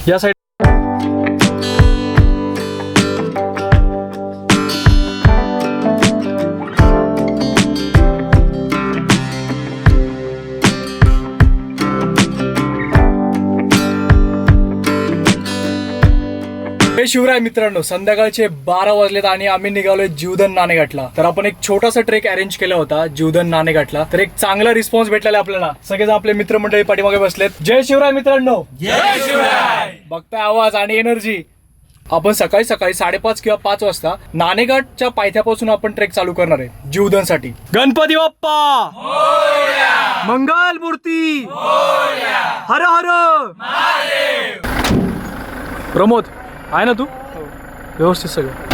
या साईड शिवराय मित्रांनो, संध्याकाळचे 12 वाजलेत आणि आम्ही निघालोय जीवधन नाणेघाटला. तर आपण एक छोटासा ट्रेक अरेंज केला होता जीवधन नाणेघाटला. तर एक चांगला रिस्पॉन्स भेटलेला आपल्याला. सगळेजण आपले मित्रमंडळी पाठीमागे बसलेत. जय शिवराय मित्रांनो. जय शिवराय. बघताय आवाज आणि एनर्जी. आपण सकाळी 5:30 किंवा 5 वाजता नाणेघाटच्या पायथ्यापासून आपण ट्रेक चालू करणार आहे जीवधन साठी. गणपती बाप्पा मोरया, मंगल मूर्ती मोरया, हर हर महादेव. प्रमोद आहे ना तू? व्यवस्थित सगळं.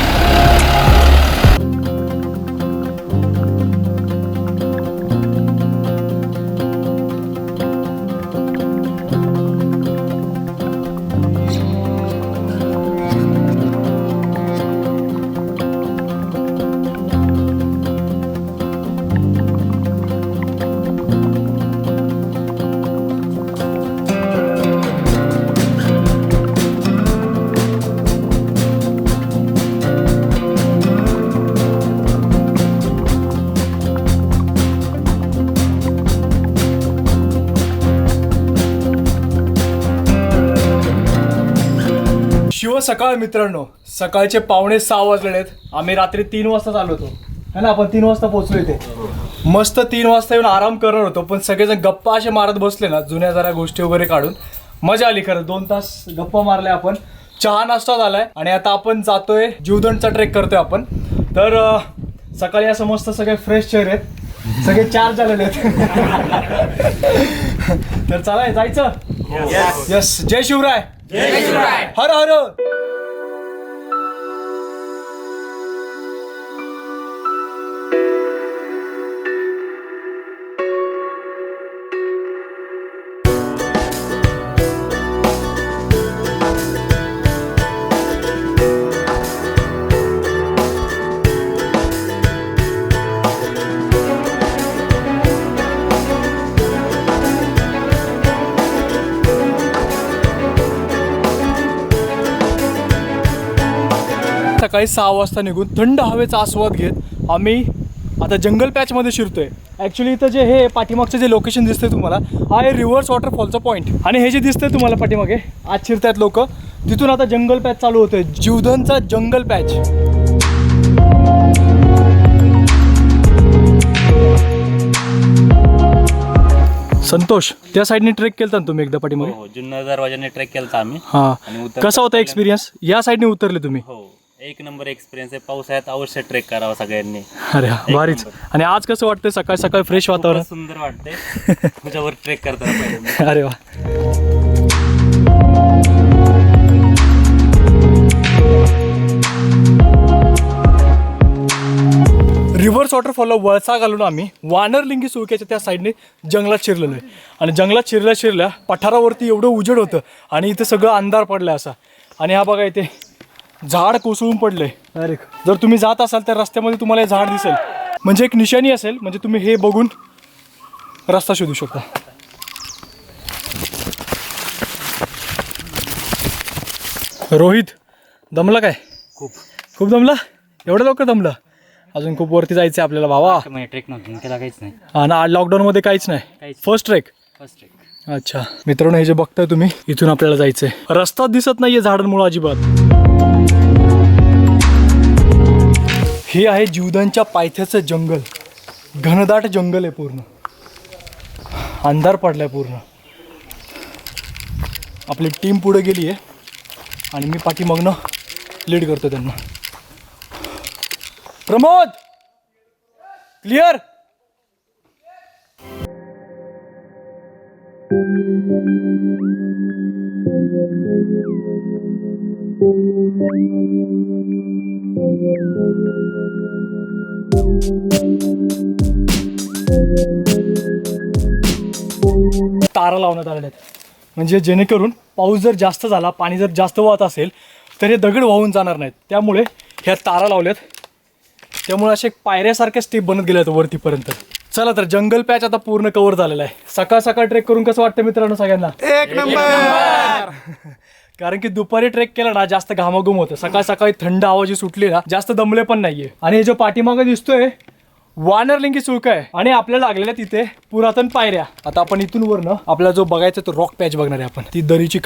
शिव सकाळ मित्रांनो, सकाळचे 5:45 वाजलेले आहेत. आम्ही रात्री 3 वाजता चालू होतो है ना. आपण 3 वाजता पोहोचलो इथे. मस्त 3 वाजता येऊन आराम करणार होतो, पण सगळेजण गप्पा असे मारत बसले ना, जुन्या जरा गोष्टी वगैरे काढून. मजा आली खरं. 2 तास गप्पा मारल्या आपण. चहा नाश्ता झालाय आणि आता आपण जातोय जीवधनचा ट्रेक करतोय आपण. तर सकाळी असं मस्त सगळे फ्रेश चेहरे आहेत, सगळे चार्ज झालेले आहेत. तर चला जायचं. यस. जय शिवराय. जय शिवराय. हर हर. सकाळी 6 वाजता निघून थंड हवेचा आस्वाद घेत आम्ही आता जंगल पॅचमध्ये शिरतोय. ॲक्च्युली इथं जे हे पाठीमागचं जे लोकेशन दिसतंय तुम्हाला, हा आहे रिव्हर्स वॉटरफॉलचा पॉईंट. आणि हे जे दिसतंय तुम्हाला पाठीमागे आज शिरतायत लोक, तिथून आता जंगल पॅच चालू होतोय, जीवधनचा जंगल पॅच. संतोष, त्या साईडने ट्रेक केलता ना तुम्ही एकदा पाठीमागे? हो, जुन्नर दरवाजाने ट्रेक केलता आम्ही. हां, कसा होता एक्सपिरियन्स? या साईडने उतरले तुम्ही? हो, एक नंबर एक्सपिरियन्स आहे. पावसाळ्यात अवश्य ट्रेक करावा सगळ्यांनी. अरे भारीच. आणि आज कसं वाटतंय? सकाळ सकाळ फ्रेश वातावरण. सुंदर वाटते तुझ्यावर ट्रेक करताना पहिले. अरे वा. रिव्हर्स वॉटरफॉलला वळसा घालून आम्ही वानरलिंगी सुळक्याच्या त्या साईडने जंगलात शिरलेलो आहे. आणि जंगलात शिरल्या पठारावरती एवढं उजेड होतं आणि इथं सगळं अंधार पडलाय असा. आणि हा बघा इथे झाड कोसळून पडलंय डायरेक्ट. जर तुम्ही जात असाल तर रस्त्यामध्ये तुम्हाला हे झाड दिसेल, म्हणजे एक निशाणी असेल, म्हणजे तुम्ही हे बघून रस्ता शोधू शकता. रोहित, दमला काय? खूप दमला? एवढं लवकर दमला? अजून खूप वरती जायचं आपल्याला भावा. ट्रेक नव्हतं केला, काहीच नाही. हा ना, लॉकडाऊनमध्ये काहीच नाही. First trek. अच्छा मित्रांनो, हे जे बघताय तुम्ही, इथून आपल्याला जायचंय. रस्ता दिसत नाहीये झाडांमुळे अजिबात. हे आहे जीवधनच्या पायथ्याचं जंगल. घनदाट जंगल आहे पूर्ण. अंधार पडलाय पूर्ण. आपली टीम पुढे गेली आहे आणि मी पाठीमागनं लीड करतो त्यांना. प्रमोद, क्लिअर. तारा लावण्यात आलेल्या आहेत, म्हणजे जेणेकरून पाऊस जर जास्त झाला, पाणी जर जास्त वाहत असेल तर हे दगड वाहून जाणार नाहीत. त्यामुळे ह्या तारा लावल्यात. त्यामुळे असे पायऱ्यासारख्या स्टेप बनत गेले आहेत वरतीपर्यंत. चला तर जंगल पॅच आता पूर्ण कव्हर झालेला आहे. सकाळ सकाळ ट्रेक करून कसं वाटतं मित्रांनो सगळ्यांना? एक नंबर. कारण की दुपारी ट्रेक केला ना जास्त घामाघूम होतं. सकाळ सकाळी थंड हवा जी सुटली ना जास्त दमले पण नाहीये. आणि हे जो पाठीमागे दिसतोय वानरलिंगी सुळका आहे आणि आपल्याला लागलेल्या तिथे पुरातन पायऱ्या. आता आपण इथून वर ना आपल्याला जो बघायचा तो रॉक पॅच बघणार आहे आपण. ती दरीची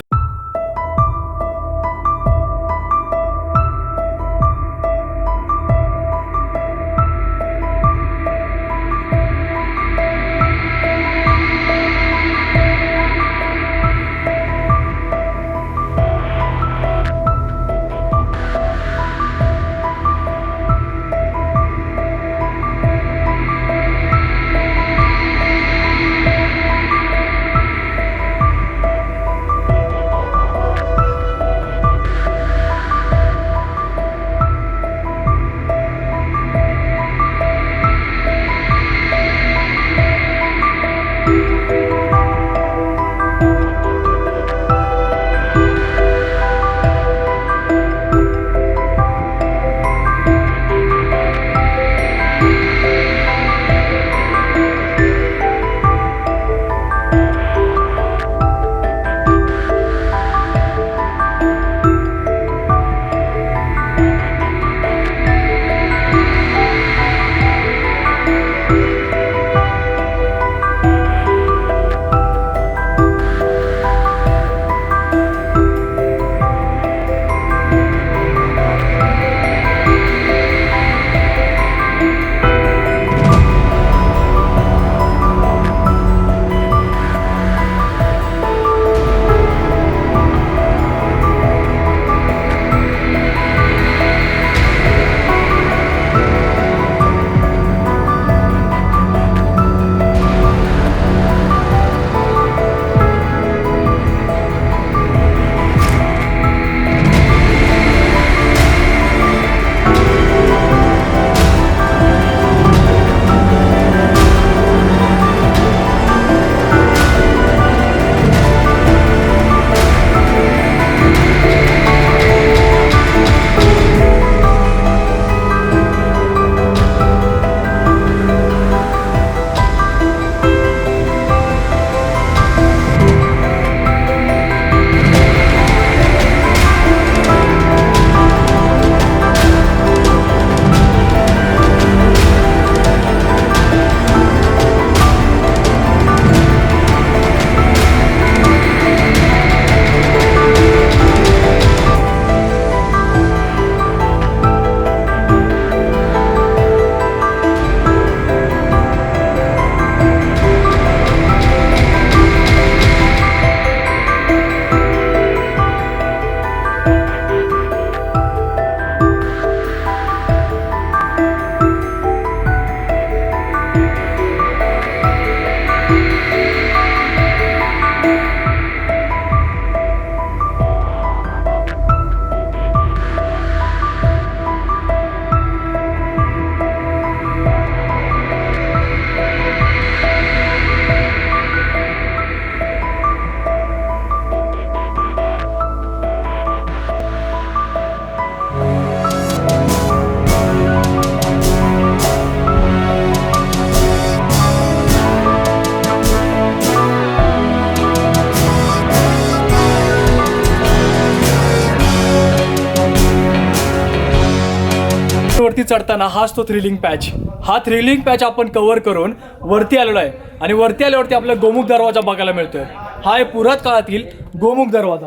वरती चढताना हाच तो थ्रिलिंग पॅच. हा थ्रिलिंग पॅच आपण कव्हर करून वरती आलेलो आहे आणि वरती आल्यावरती आपल्याला गोमुख दरवाजा बघायला मिळतोय. हा आहे पुरात काळातील गोमुख दरवाजा.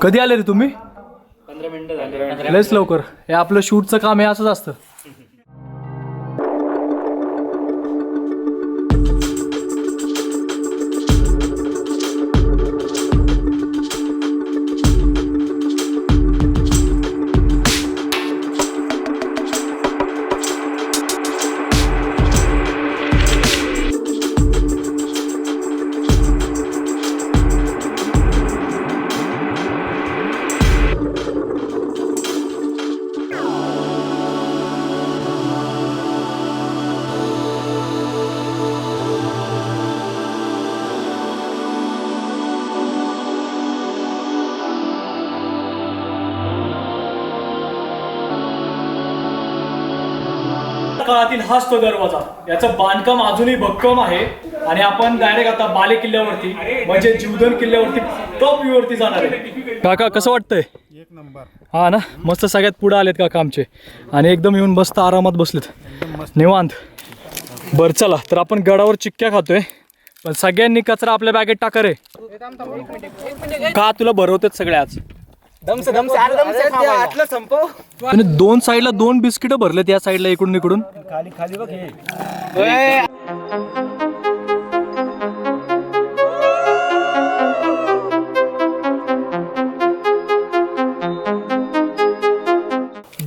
कधी आले रे तुम्ही? 15 मिनिटं झाले. लयच लवकर. हे आपलं शूटचं काम हे असंच असतं. काळातील हाच तो दरवाजा. याचं बांधकाम अजूनही भक्कम आहे आणि आपण डायरेक्ट आता बाले किल्ल्यावरती म्हणजे जीवधन किल्ल्यावरती टॉप व्ह्यू वरती जाणार आहे. काका कसं वाटतंय? एक नंबर. हा ना, मस्त सगळ्यात पुढे आलेत काका आमचे आणि एकदम येऊन मस्त आरामात बसलेत निवांत. बरं चला तर आपण गडावर चिक्क्या खातोय पण सगळ्यांनी कचरा आपल्या बॅगेत टाका रे. का तुला भरवतात सगळे आज? आणि 2 साईडला 2 बिस्किट भरलेत या साईडला इकडून इकडून. खाली खाली बघ हे.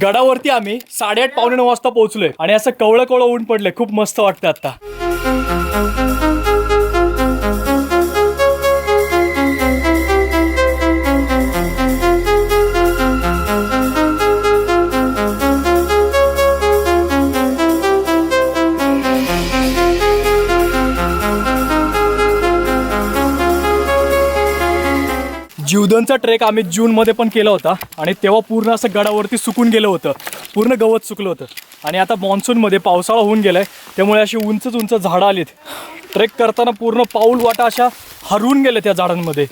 गडावरती आम्ही 8:30 पावणे 9 वाजता पोहोचलोय आणि असं कवळं कवळं ऊन पडलंय. खूप मस्त वाटतं आता. जीवधनचा ट्रेक आम्ही जूनमध्ये पण केला होता आणि तेव्हा पूर्ण असं गडावरती सुकून गेलं होतं, पूर्ण गवत सुकलं होतं. आणि आता मान्सूनमध्ये पावसाळा होऊन गेलाय त्यामुळे अशी उंच उंच झाडं आलीत. ट्रेक करताना पूर्ण पाऊल वाटा अशा हरवून गेल्या त्या झाडांमध्ये.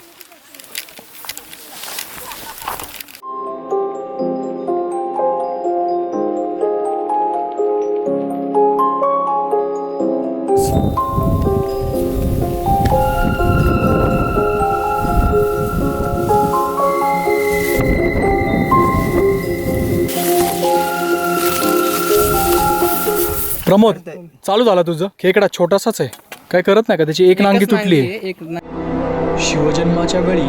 प्रमोद चालू झाला तुझं? खेकडा छोटासाच आहे, काय करत नाही का? त्याची एक नांगी तुटली. शिवजन्माच्या वेळी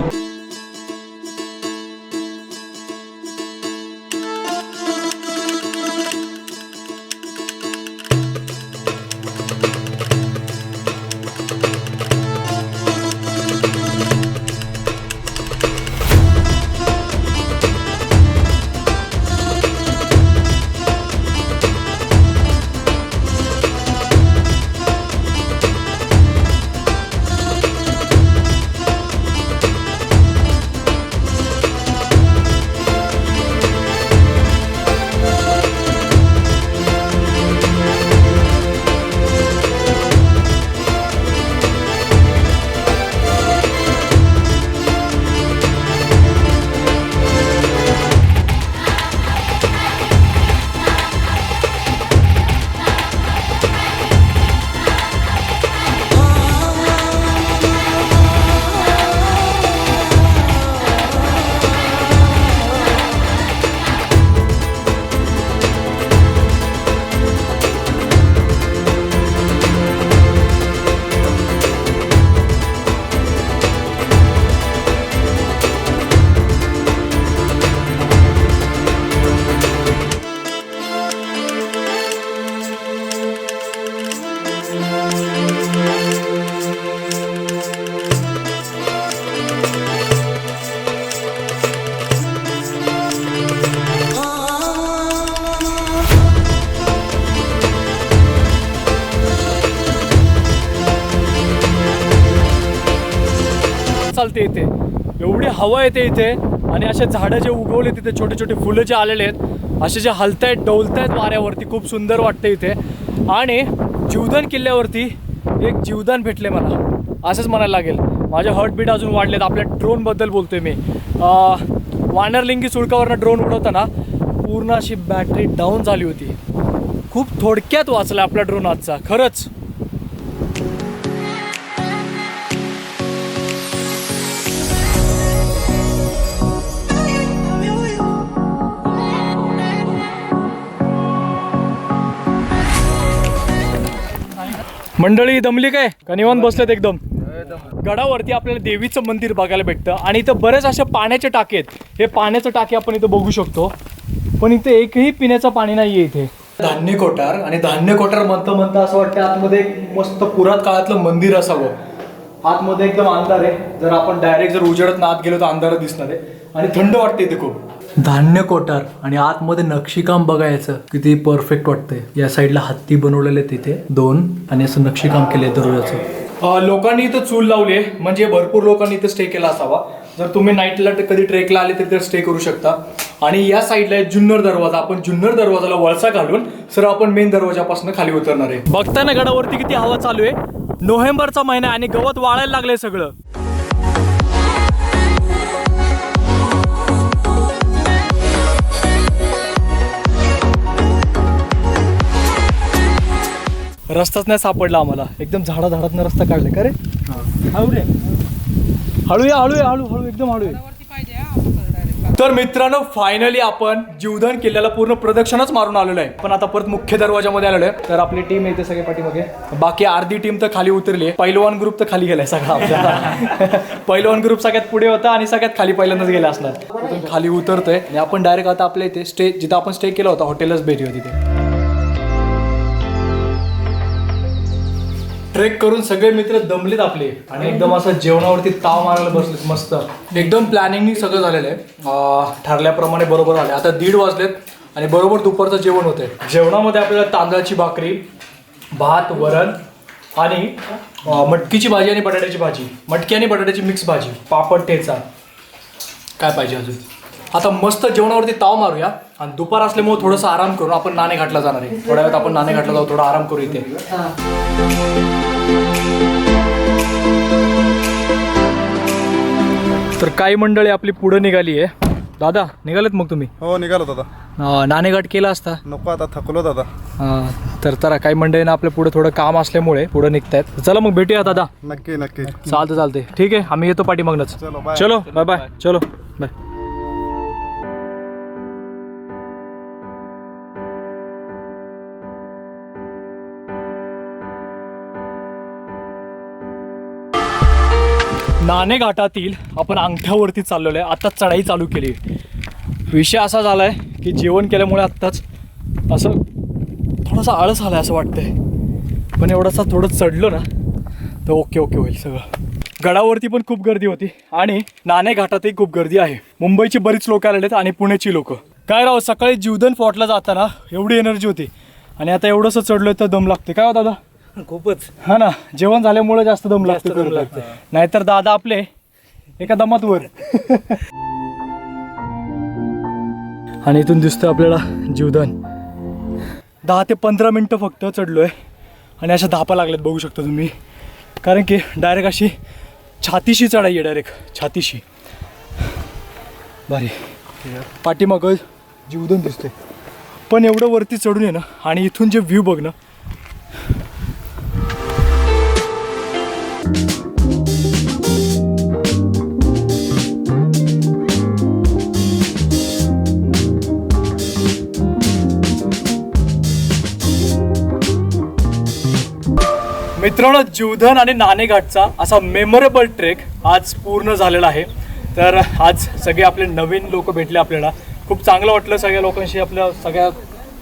चालते इथे, एवढी हवा येते इथे आणि असे झाडं जे उगवले तिथे, छोटे छोटे फुलं जे आलेले आहेत असे जे हलतायत डोलतायत वाऱ्यावरती, खूप सुंदर वाटतं इथे. आणि जीवधन किल्ल्यावरती एक जीवदान भेटले मला, असंच म्हणायला लागेल. माझे हार्टबीट अजून वाढलेत. आपल्या ड्रोनबद्दल बोलतोय मी. वानरलिंगी सुळकावरनं ड्रोन उडवताना पूर्ण अशी बॅटरी डाऊन झाली होती. खूप थोडक्यात वाचला आपला ड्रोन आजचा, खरंच. मंडळी दमली काय का निवांत बसलेत एकदम? गडावरती आपल्याला देवीचं मंदिर बघायला भेटतं आणि इथं बरेच अशा पाण्याचे टाके आहेत. हे पाण्याचं टाके आपण इथं बघू शकतो, पण इथे एकही पिण्याचं पाणी नाही आहे इथे. धान्य कोठार, आणि धान्य कोठार म्हणता म्हणता असं वाटतं आतमध्ये एक मस्त पुरात काळातलं मंदिर असावं. आतमध्ये एकदम अंधार आहे, जर आपण डायरेक्ट जर उजेडत आत गेलो तर अंधारात दिसणार आहे आणि थंड वाटते इथे खूप. धान्य कोठार आणि आतमध्ये नक्षीकाम बघायचं किती परफेक्ट वाटतंय. या साईडला हत्ती बनवलेले तिथे 2 आणि असं नक्षीकाम केलंय दररोजाचं. लोकांनी इथं चूल लावली आहे, म्हणजे भरपूर लोकांनी इथं स्टे केला असावा. जर तुम्ही नाईटला कधी ट्रेकला आले तर स्टे करू शकता. आणि या साईडला आहे जुन्नर दरवाजा. आपण जुन्नर दरवाजाला वळसा घालून सर आपण मेन दरवाजापासून खाली उतरणार आहे. बघताय ना गडावरती किती हवा चालू आहे. नोव्हेंबरचा महिना आणि गवत वाळायला लागलंय सगळं. रस्ताच नाही सापडला आम्हाला. एकदम झाडाझाडातनं रस्ता काढलाय का रे. हळू रे, हळू या, हळू या, हळू हळू, एकदम हळू या. तर मित्रांनो फायनली आपण जीवदान किल्ल्याला पूर्ण प्रदक्षिणाच मारून आलेलो आहे. पण आता परत मुख्य दरवाजामध्ये आलेलो आहे. तर आपली टीम येते सगळे पाठीमागे. बाकी अर्धी टीम तर खाली उतरली आहे. पहिलवान ग्रुप तर खाली गेलाय सगळा आपल्याला. पहिलवान ग्रुप सगळ्यात पुढे होता आणि सगळ्यात खाली पहिल्यांदाच गेला असणार. तिथून खाली उतरतोय आणि आपण डायरेक्ट आता आपल्या इथे स्टे, जिथं आपण स्टे केला होता हॉटेलच भेटी होती तिथे. ट्रेक करून सगळे मित्र दमलेत आपले आणि एकदम असं जेवणावरती ताव मारायला बसलेत मस्त. एकदम प्लॅनिंगनी सगळं झालेलं आहे. ठरल्याप्रमाणे बरोबर आले. आता 1:30 वाजलेत आणि बरोबर दुपारचं जेवण होतंय. जेवणामध्ये आपल्याला तांदळाची भाकरी, भात, वरण आणि मटकीची भाजी आणि बटाट्याची भाजी, मटकी आणि बटाट्याची मिक्स भाजी, पापड, ठेचा. काय पाहिजे अजून. आता मस्त जेवणावरती ताव मारूया आणि दुपार असल्यामुळे थोडंसं आराम करून आपण नाणे घाटला जाणार आहे. थोड्या वेळात आपण नाणे घाटला जाऊ, थोडा आराम करू इथे. तर काही मंडळी आपली पुढे निघाली आहे. दादा निघालेत मग तुम्ही? हो निघालो दादा. नाणेघाट केला असता? नको आता, थकलो दादा. तर काही मंडळींना आपल्या पुढे थोडं काम असल्यामुळे पुढे निघतायत. चला मग भेटूया दादा. नक्की नक्की. चालते ठीक आहे, आम्ही येतो पाठीमागनच. चलो बाय. चलो बाय बाय. चलो बाय. नाणे घाटातील आपण अंगठ्यावरती चाललेलो आहे. आत्ताच चढाई चालू केली. विषय असा झाला आहे की जेवण केल्यामुळे आत्ताच असं थोडासा आळस आला असं वाटतंय. पण एवढासा थोडं चढलो ना तर ओके होईल सगळं. गडावरती पण खूप गर्दी होती आणि नाणे घाटातही खूप गर्दी आहे. मुंबईची बरीच लोक आलेले आहेत आणि पुण्याची लोक. काय राव, सकाळी जीवदान फॉर्टला जाताना एवढी एनर्जी होती आणि आता एवढंसं चढलोय तर दम लागते. काय हो दादा? खूपच. हा ना, जेवण झाल्यामुळे जास्त दम लागतो. नाहीतर दादा आपले एका दमात वर. आणि इथून दिसतं आपल्याला जीवदान. 10 ते 15 मिनटं फक्त चढलोय आणि अशा धापा लागल्यात बघू शकता तुम्ही. कारण की डायरेक्ट अशी छातीशी चढाई आहे, डायरेक्ट छातीशी. भारी. पाठीमागं जीवदान दिसतंय. पण एवढं वरती चढून आहे ना आणि इथून जे व्ह्यू बघ ना. मित्रांनो, जीवदान आणि नाणेघाटचा असा मेमोरेबल ट्रेक आज पूर्ण झालेला आहे. तर आज सगळे आपले नवीन लोक भेटले आपल्याला. खूप चांगलं वाटलं सगळ्या लोकांशी, आपल्या सगळ्या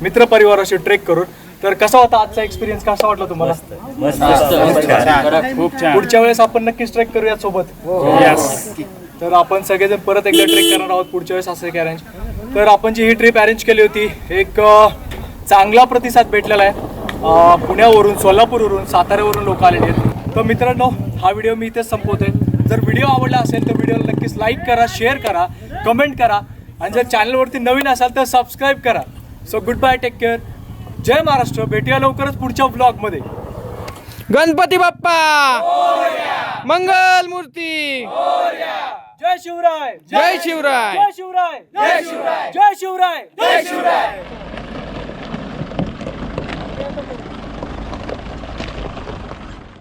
मित्रपरिवाराशी ट्रेक करून. तर कसा होता आजचा एक्सपिरियन्स, कसा वाटला तुम्हाला? खूप छान. पुढच्या वेळेस आपण नक्कीच ट्रेक करूया सोबत. तर आपण सगळेजण परत एकदा ट्रेक करणार आहोत पुढच्या वेळेस असं एक अरेंज. तर आपण जी ही ट्रिप अरेंज केली होती, एक चांगला प्रतिसाद भेटलेला आहे. पुण्यावरून, सोलापूरवरून, साताऱ्यावरून लोक आलेले आहेत. तर मित्रांनो, हा व्हिडिओ मी इथेच संपवतोय. जर व्हिडिओ आवडला असेल तर व्हिडिओला नक्कीच लाईक करा, शेअर करा, कमेंट करा आणि जर चॅनलवरती नवीन असाल तर सबस्क्राईब करा. So goodbye, take care, जय महाराष्ट्र. भेटूया लवकरच पुढच्या व्लॉगमध्ये. गणपती बाप्पा, मंगल मूर्ती, जय शिवराय, जय शिवराय. जय शिवराय, जय शिवराय, जय शिवराय, जय शिवराय.